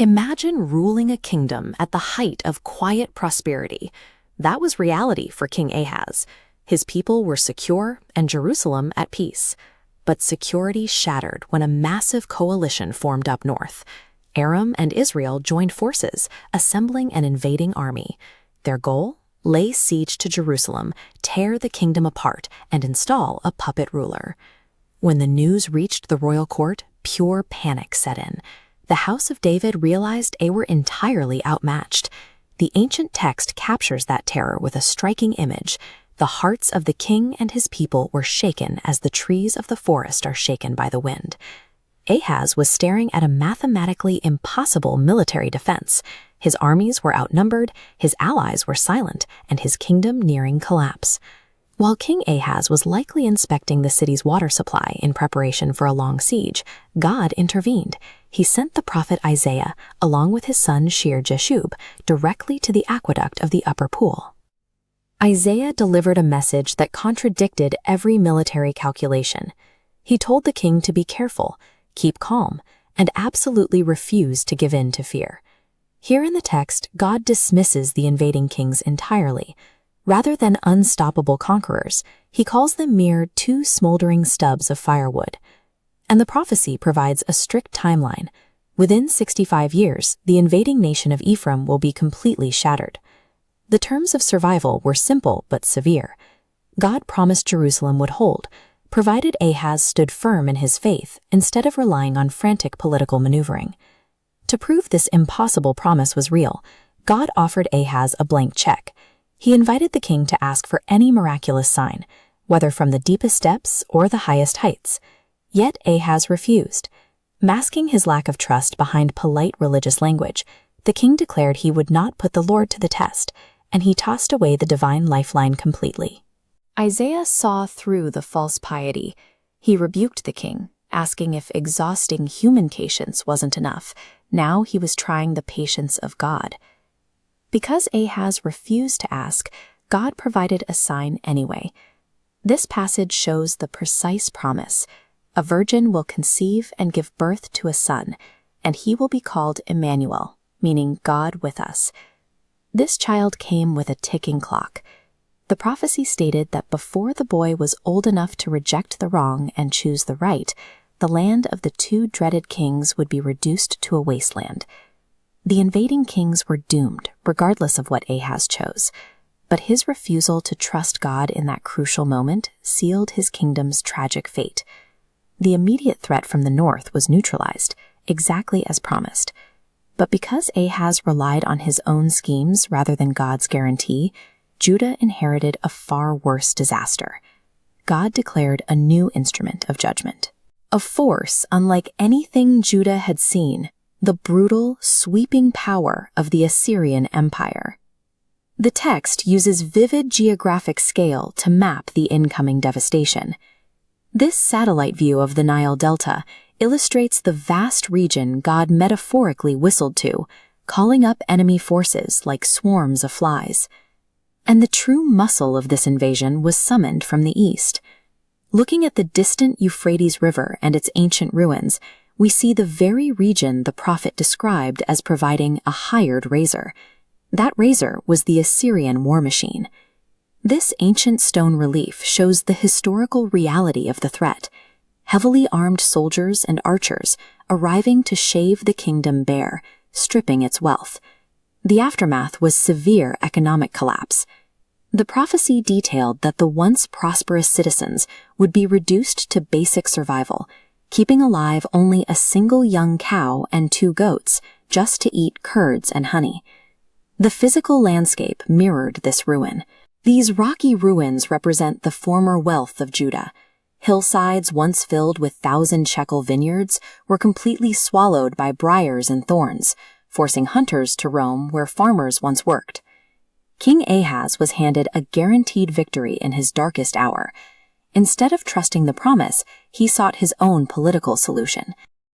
Imagine ruling a kingdom at the height of quiet prosperity. That was reality for King Ahaz. His people were secure and Jerusalem at peace. But security shattered when a massive coalition formed up north. Aram and Israel joined forces, assembling an invading army. Their goal? Lay siege to Jerusalem, tear the kingdom apart, and install a puppet ruler. When the news reached the royal court, pure panic set in. The house of David realized they were entirely outmatched. The ancient text captures that terror with a striking image. The hearts of the king and his people were shaken as the trees of the forest are shaken by the wind. Ahaz was staring at a mathematically impossible military defense. His armies were outnumbered, his allies were silent, and his kingdom nearing collapse. While King Ahaz was likely inspecting the city's water supply in preparation for a long siege, God intervened. He sent the prophet Isaiah, along with his son Shir-Jashub, directly to the aqueduct of the upper pool. Isaiah delivered a message that contradicted every military calculation. He told the king to be careful, keep calm, and absolutely refuse to give in to fear. Here in the text, God dismisses the invading kings entirely. Rather than unstoppable conquerors, he calls them mere two smoldering stubs of firewood. And the prophecy provides a strict timeline. Within 65 years, the invading nation of Ephraim will be completely shattered. The terms of survival were simple but severe. God promised Jerusalem would hold, provided Ahaz stood firm in his faith instead of relying on frantic political maneuvering. To prove this impossible promise was real, God offered Ahaz a blank check. He invited the king to ask for any miraculous sign, whether from the deepest depths or the highest heights. Yet Ahaz refused. Masking his lack of trust behind polite religious language, the king declared he would not put the Lord to the test, and he tossed away the divine lifeline completely. Isaiah saw through the false piety. He rebuked the king, asking if exhausting human patience wasn't enough. Now he was trying the patience of God. Because Ahaz refused to ask, God provided a sign anyway. This passage shows the precise promise. A virgin will conceive and give birth to a son, and he will be called Immanuel, meaning God with us. This child came with a ticking clock. The prophecy stated that before the boy was old enough to reject the wrong and choose the right, the land of the two dreaded kings would be reduced to a wasteland. The invading kings were doomed, regardless of what Ahaz chose. But his refusal to trust God in that crucial moment sealed his kingdom's tragic fate. The immediate threat from the north was neutralized, exactly as promised. But because Ahaz relied on his own schemes rather than God's guarantee, Judah inherited a far worse disaster. God declared a new instrument of judgment. A force unlike anything Judah had seen, the brutal, sweeping power of the Assyrian Empire. The text uses vivid geographic scale to map the incoming devastation. This satellite view of the Nile Delta illustrates the vast region God metaphorically whistled to, calling up enemy forces like swarms of flies. And the true muscle of this invasion was summoned from the east. Looking at the distant Euphrates River and its ancient ruins, we see the very region the prophet described as providing a hired razor. That razor was the Assyrian war machine. This ancient stone relief shows the historical reality of the threat. Heavily armed soldiers and archers arriving to shave the kingdom bare, stripping its wealth. The aftermath was severe economic collapse. The prophecy detailed that the once prosperous citizens would be reduced to basic survival, keeping alive only a single young cow and 2 goats just to eat curds and honey. The physical landscape mirrored this ruin. These rocky ruins represent the former wealth of Judah. Hillsides once filled with 1,000-shekel vineyards were completely swallowed by briars and thorns, forcing hunters to roam where farmers once worked. King Ahaz was handed a guaranteed victory in his darkest hour. Instead of trusting the promise, he sought his own political solution.